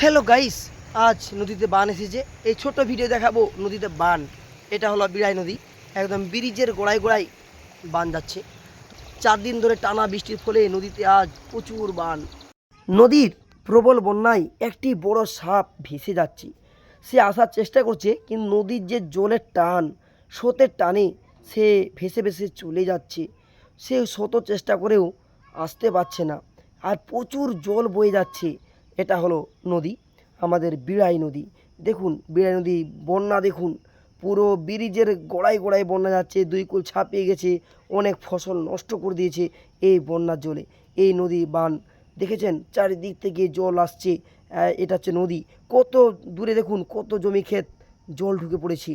Hello guys, আজ নদীতে বান এসেছে। এই ছোট ভিডিও দেখাবো নদীতে বান। এটা হলো বিড়াই নদী, একদম ব্রিজের গোড়ায় গোড়ায় বান যাচ্ছে। 4 দিন ধরে টানা বৃষ্টির ফলে নদীতে আজ প্রচুর বান। নদীর প্রবল বন্যায় একটি বড় সাপ ভেসে যাচ্ছে। সে আসার চেষ্টা করছে, কিন্তু নদীর যে জলের টান, স্রোতের টানে সে ভেসে ভেসে চলে যাচ্ছে। সে শত চেষ্টা করেও আসতে পারছে না, আর প্রচুর জল বয়ে যাচ্ছে। এটা হলো নদী, আমাদের বিড়াই নদী। দেখুন বিড়াই নদী বন্যা, দেখুন পুরো ব্রিজের গোড়ায় গোড়ায় বন্যা যাচ্ছে, 2 কুল ছাপিয়ে গেছে, অনেক ফসল নষ্ট করে দিয়েছে এই বন্যার জলে। এই নদী বান দেখেছেন, চারিদিক থেকে জল আসছে। এটা হচ্ছে নদী, কত দূরে দেখুন, কত জমি ক্ষেত জল ঢুকে পড়েছে।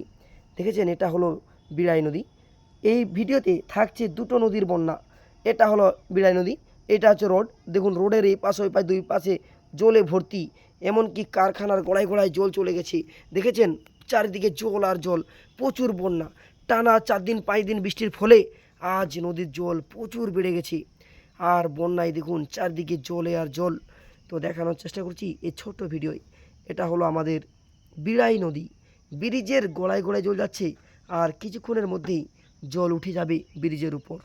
দেখেছেন, এটা হলো বিড়াই নদী। এই ভিডিওতে থাকছে দুটো নদীর বন্যা। এটা হলো বিড়াই নদী, এটা হচ্ছে রোড। দেখুন রোডের এই পাশে ওই পাশে 2 পাশে জলে ভর্তি, এমনকি কারখানার গোড়ায় গোড়ায় জল চলে গেছে। দেখেছেন চারিদিকে জল আর জল, প্রচুর বন্যা। টানা 4 দিন 5 দিন বৃষ্টির ফলে আজ নদীর জল প্রচুর বেড়ে গেছে। আর বন্যায় দেখুন চারদিকে জলে আর জল। তো দেখানোর চেষ্টা করছি এই ছোট্ট ভিডিওয়। এটা হলো আমাদের বিড়াই নদী, ব্রিজের গোড়ায় গোড়ায় জল যাচ্ছে, আর কিছুক্ষণের মধ্যেই জল উঠে যাবে ব্রিজের উপর।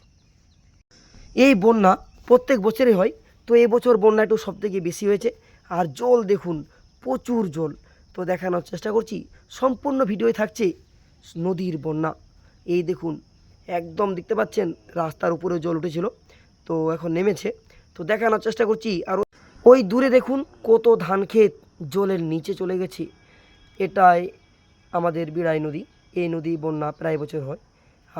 এই বন্যা প্রত্যেক বছরই হয়, তো এই বছর বন্যা একটু সবথেকে বেশি হয়েছে। আর জল দেখুন, প্রচুর জল। তো দেখানোর চেষ্টা করছি, সম্পূর্ণ ভিডিওয় থাকছে নদীর বন্যা। এই দেখুন, একদম দেখতে পাচ্ছেন রাস্তার উপরে জল উঠেছিল, তো এখন নেমেছে। তো দেখানোর চেষ্টা করছি। আর ওই দূরে দেখুন কত ধান ক্ষেত জলের নিচে চলে গেছে। এটাই আমাদের বিড়াই নদী। এই নদী বন্যা প্রায় বছর হয়।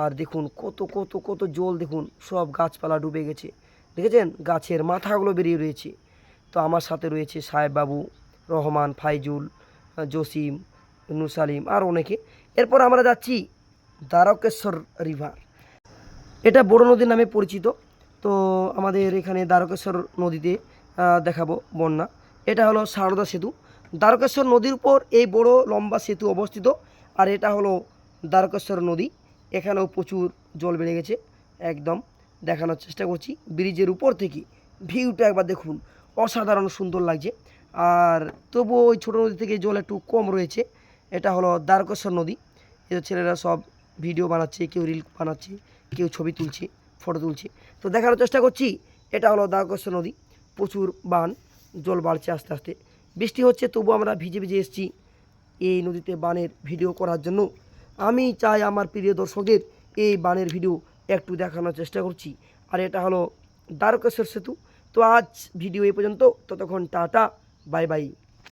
আর দেখুন কত কত কত জল, দেখুন সব গাছপালা ডুবে গেছে। দেখেছেন গাছের মাথাগুলো বেরিয়ে রয়েছে। তো আমার সাথে রয়েছে সাহেব বাবু, রহমান, ফাইজুল, জসিম, নুসালিম আর অনেকে। এরপর আমরা যাচ্ছি দ্বারকেশ্বর রিভার। এটা বড় নদীর নামে পরিচিত। তো আমাদের এখানে দ্বারকেশ্বর নদীতে দেখাবো বন্যা। এটা হলো সারদা সেতু। দ্বারকেশ্বর নদীর উপর এই বড় লম্বা সেতু অবস্থিত। আর এটা হলো দ্বারকেশ্বর নদী। এখানেও প্রচুর জল বেড়ে গেছে। একদম দেখানোর চেষ্টা করছি ব্রিজের উপর থেকে, ভিউটা একবার দেখুন, অসাধারণ সুন্দর লাগছে। আর তবুও ওই ছোটো নদী থেকে জল একটু কম রয়েছে। এটা হলো দ্বারকেশ্বর নদী। এদের ছেলেরা সব ভিডিও বানাচ্ছে, কেউ রিল বানাচ্ছে, কেউ ছবি তুলছে, ফটো তুলছে। তো দেখানোর চেষ্টা করছি, এটা হলো দ্বারকেশ্বর নদী। প্রচুর বান, জল বাড়ছে আস্তে আস্তে। বৃষ্টি হচ্ছে, তবু আমরা ভিজে ভিজে এসেছি এই নদীতে বানের ভিডিও করার জন্য। আমি চাই আমার প্রিয় দর্শকদের এই বানের ভিডিও একটু দেখানোর চেষ্টা করছি। আর এটা হলো দ্বারকেশ্বর সেতু। তো আজ ভিডিও এই পর্যন্ত, ততক্ষণ টাটা, বাই বাই।